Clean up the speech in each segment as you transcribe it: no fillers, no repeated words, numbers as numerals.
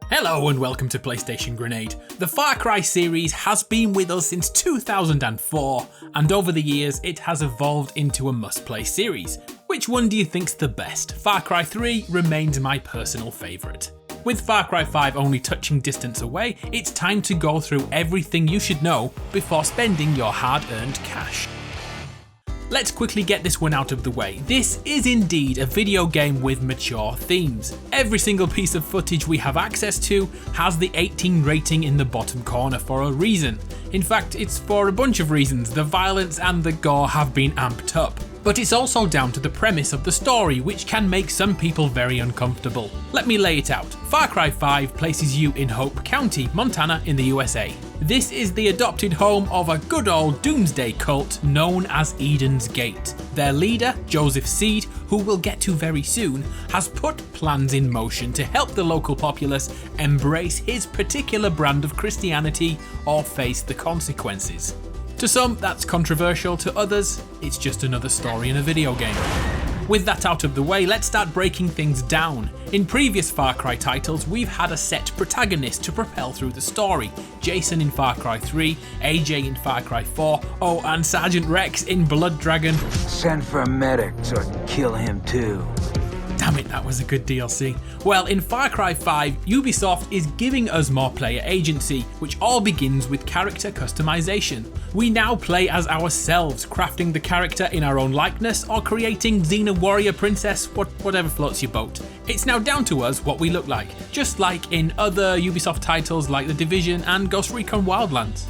Hello and welcome to PlayStation Grenade. The Far Cry series has been with us since 2004, and over the years it has evolved into a must-play series. Which one do you think's the best? Far Cry 3 remains my personal favourite. With Far Cry 5 only touching distance away, it's time to go through everything you should know before spending your hard-earned cash. Let's quickly get this one out of the way. This is indeed a video game with mature themes. Every single piece of footage we have access to has the 18 rating in the bottom corner for a reason. In fact, it's for a bunch of reasons. The violence and the gore have been amped up. But it's also down to the premise of the story, which can make some people very uncomfortable. Let me lay it out. Far Cry 5 places you in Hope County, Montana in the USA. This is the adopted home of a good old doomsday cult known as Eden's Gate. Their leader, Joseph Seed, who we'll get to very soon, has put plans in motion to help the local populace embrace his particular brand of Christianity or face the consequences. To some, that's controversial, to others, it's just another story in a video game. With that out of the way, let's start breaking things down. In previous Far Cry titles, we've had a set protagonist to propel through the story. Jason in Far Cry 3, AJ in Far Cry 4, oh, and Sergeant Rex in Blood Dragon. Send for a medic or kill him too. Damn it, that was a good DLC. Well, in Far Cry 5, Ubisoft is giving us more player agency, which all begins with character customization. We now play as ourselves, crafting the character in our own likeness or creating Xena Warrior Princess, whatever floats your boat. It's now down to us what we look like, just like in other Ubisoft titles like The Division and Ghost Recon Wildlands.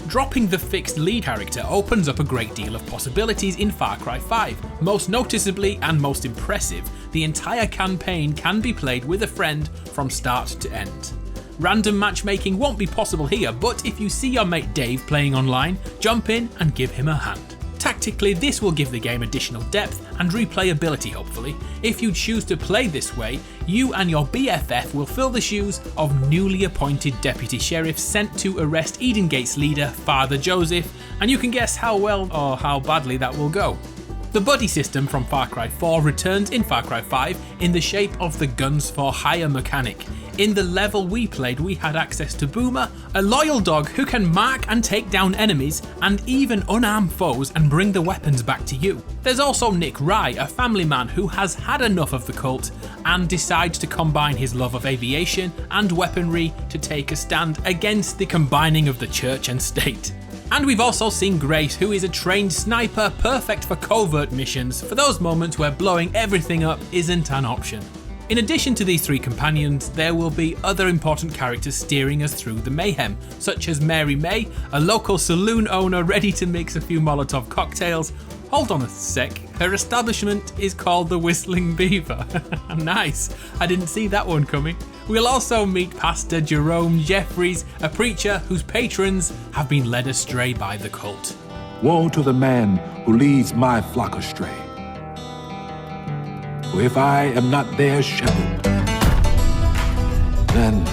Dropping the fixed lead character opens up a great deal of possibilities in Far Cry 5. Most noticeably and most impressive, the entire campaign can be played with a friend from start to end. Random matchmaking won't be possible here, but if you see your mate Dave playing online, jump in and give him a hand. Tactically, this will give the game additional depth and replayability hopefully. If you choose to play this way, you and your BFF will fill the shoes of newly appointed deputy sheriffs sent to arrest Eden Gate's leader, Father Joseph, and you can guess how well or how badly that will go. The buddy system from Far Cry 4 returns in Far Cry 5 in the shape of the Guns for Hire mechanic. In the level we played, we had access to Boomer, a loyal dog who can mark and take down enemies and even unarmed foes and bring the weapons back to you. There's also Nick Rye, a family man who has had enough of the cult and decides to combine his love of aviation and weaponry to take a stand against the combining of the church and state. And we've also seen Grace, who is a trained sniper perfect for covert missions, for those moments where blowing everything up isn't an option. In addition to these three companions, there will be other important characters steering us through the mayhem, such as Mary May, a local saloon owner ready to mix a few Molotov cocktails. Hold on a sec, her establishment is called the Whistling Beaver. Nice, I didn't see that one coming. We'll also meet Pastor Jerome Jeffries, a preacher whose patrons have been led astray by the cult. Woe to the man who leads my flock astray. For if I am not their shepherd, then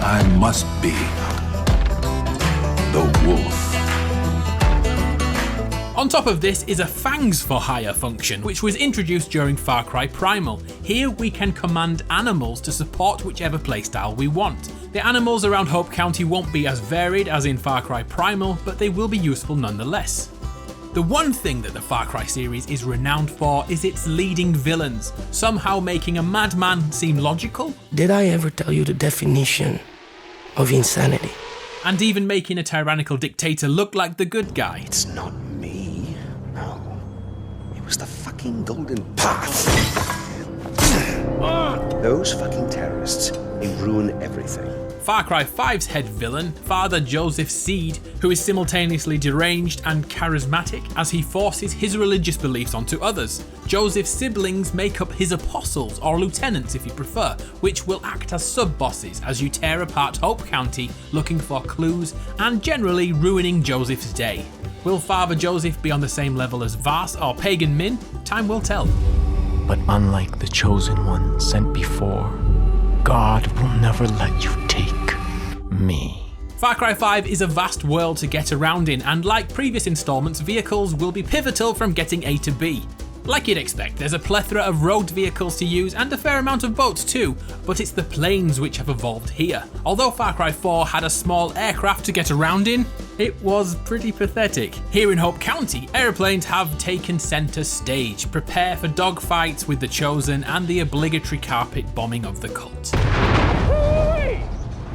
I must be the wolf. On top of this is a Fangs for Hire function, which was introduced during Far Cry Primal. Here we can command animals to support whichever playstyle we want. The animals around Hope County won't be as varied as in Far Cry Primal, but they will be useful nonetheless. The one thing that the Far Cry series is renowned for is its leading villains, somehow making a madman seem logical. Did I ever tell you the definition of insanity? And even making a tyrannical dictator look like the good guy. It's not me, no. It was the fucking Golden Path. Those fucking terrorists, they ruin everything. Far Cry 5's head villain, Father Joseph Seed, who is simultaneously deranged and charismatic as he forces his religious beliefs onto others. Joseph's siblings make up his apostles, or lieutenants if you prefer, which will act as sub-bosses as you tear apart Hope County looking for clues and generally ruining Joseph's day. Will Father Joseph be on the same level as Vas or Pagan Min? Time will tell. But unlike the chosen one sent before, God will never let you take me. Far Cry 5 is a vast world to get around in, and like previous installments, vehicles will be pivotal from getting A to B. Like you'd expect, there's a plethora of road vehicles to use and a fair amount of boats too, but it's the planes which have evolved here. Although Far Cry 4 had a small aircraft to get around in, it was pretty pathetic. Here in Hope County, airplanes have taken centre stage. Prepare for dogfights with the Chosen and the obligatory carpet bombing of the cult. Woo-wee!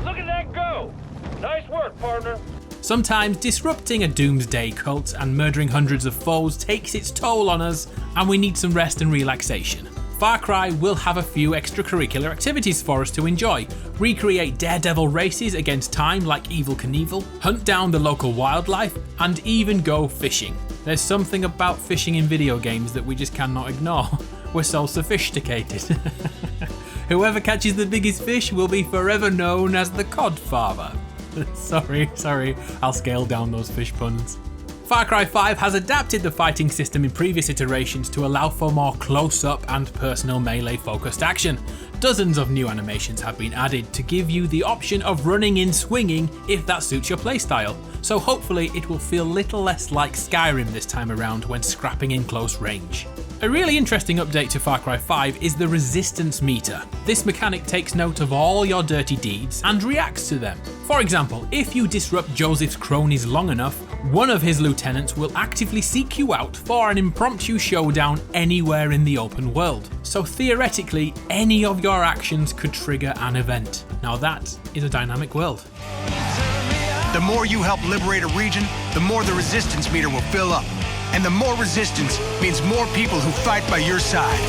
Look at that go! Nice work, partner. Sometimes disrupting a doomsday cult and murdering hundreds of foes takes its toll on us, and we need some rest and relaxation. Far Cry will have a few extracurricular activities for us to enjoy. Recreate daredevil races against time like Evel Knievel, hunt down the local wildlife, and even go fishing. There's something about fishing in video games that we just cannot ignore. We're so sophisticated. Whoever catches the biggest fish will be forever known as the Codfather. Sorry, I'll scale down those fish puns. Far Cry 5 has adapted the fighting system in previous iterations to allow for more close-up and personal melee-focused action. Dozens of new animations have been added to give you the option of running in swinging if that suits your playstyle, so hopefully it will feel little less like Skyrim this time around when scrapping in close range. A really interesting update to Far Cry 5 is the resistance meter. This mechanic takes note of all your dirty deeds and reacts to them. For example, if you disrupt Joseph's cronies long enough, one of his lieutenants will actively seek you out for an impromptu showdown anywhere in the open world. So theoretically, any of your actions could trigger an event. Now that is a dynamic world. The more you help liberate a region, the more the resistance meter will fill up. And the more resistance means more people who fight by your side.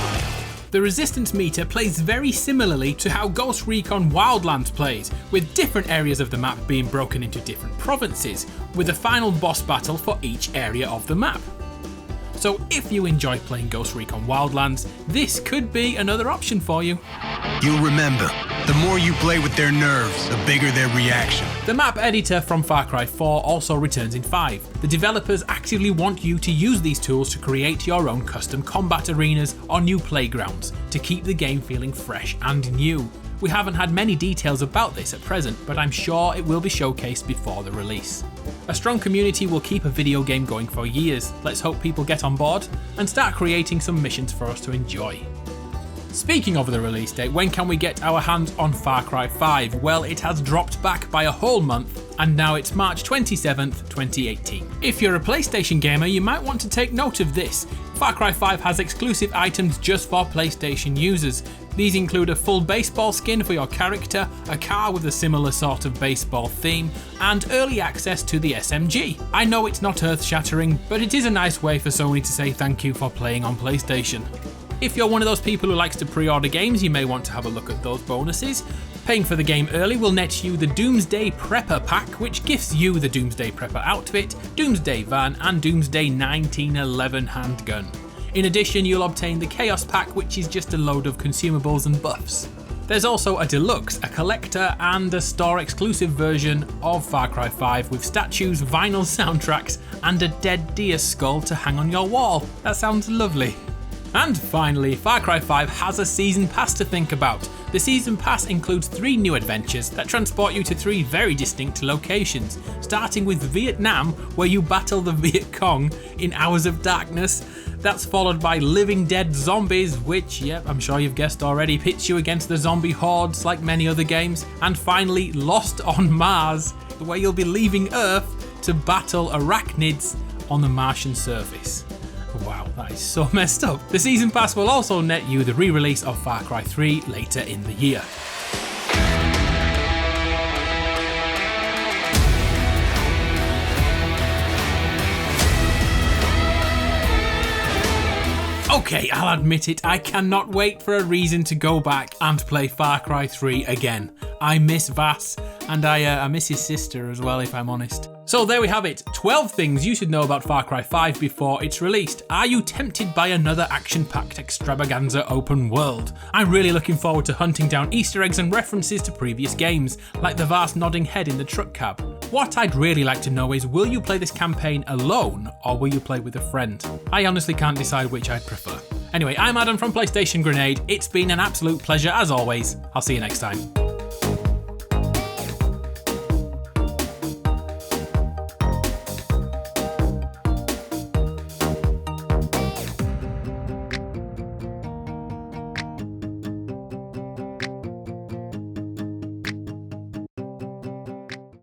The resistance meter plays very similarly to how Ghost Recon Wildlands plays, with different areas of the map being broken into different provinces, with a final boss battle for each area of the map. So if you enjoy playing Ghost Recon Wildlands, this could be another option for you. You'll remember, the more you play with their nerves, the bigger their reaction. The map editor from Far Cry 4 also returns in 5. The developers actively want you to use these tools to create your own custom combat arenas or new playgrounds to keep the game feeling fresh and new. We haven't had many details about this at present, but I'm sure it will be showcased before the release. A strong community will keep a video game going for years. Let's hope people get on board and start creating some missions for us to enjoy. Speaking of the release date, when can we get our hands on Far Cry 5? Well, it has dropped back by a whole month, and now it's March 27th, 2018. If you're a PlayStation gamer, you might want to take note of this. Far Cry 5 has exclusive items just for PlayStation users. These include a full baseball skin for your character, a car with a similar sort of baseball theme, and early access to the SMG. I know it's not earth-shattering, but it is a nice way for Sony to say thank you for playing on PlayStation. If you're one of those people who likes to pre-order games, you may want to have a look at those bonuses. Paying for the game early will net you the Doomsday Prepper pack, which gifts you the Doomsday Prepper outfit, Doomsday van, and Doomsday 1911 handgun. In addition, you'll obtain the Chaos pack, which is just a load of consumables and buffs. There's also a deluxe, a collector, and a store-exclusive version of Far Cry 5 with statues, vinyl soundtracks, and a dead deer skull to hang on your wall. That sounds lovely. And finally, Far Cry 5 has a Season Pass to think about. The Season Pass includes 3 new adventures that transport you to 3 very distinct locations, starting with Vietnam, where you battle the Viet Cong in Hours of Darkness. That's followed by Living Dead Zombies, which, I'm sure you've guessed already, pits you against the zombie hordes like many other games. And finally, Lost on Mars, where you'll be leaving Earth to battle arachnids on the Martian surface. Wow, that is so messed up. The Season Pass will also net you the re-release of Far Cry 3 later in the year. Okay, I'll admit it, I cannot wait for a reason to go back and play Far Cry 3 again. I miss Vass, and I miss his sister as well, if I'm honest. So there we have it, 12 things you should know about Far Cry 5 before it's released. Are you tempted by another action-packed extravaganza open world? I'm really looking forward to hunting down Easter eggs and references to previous games, like the Vass nodding head in the truck cab. What I'd really like to know is, will you play this campaign alone, or will you play with a friend? I honestly can't decide which I'd prefer. Anyway, I'm Adam from PlayStation Grenade. It's been an absolute pleasure as always. I'll see you next time.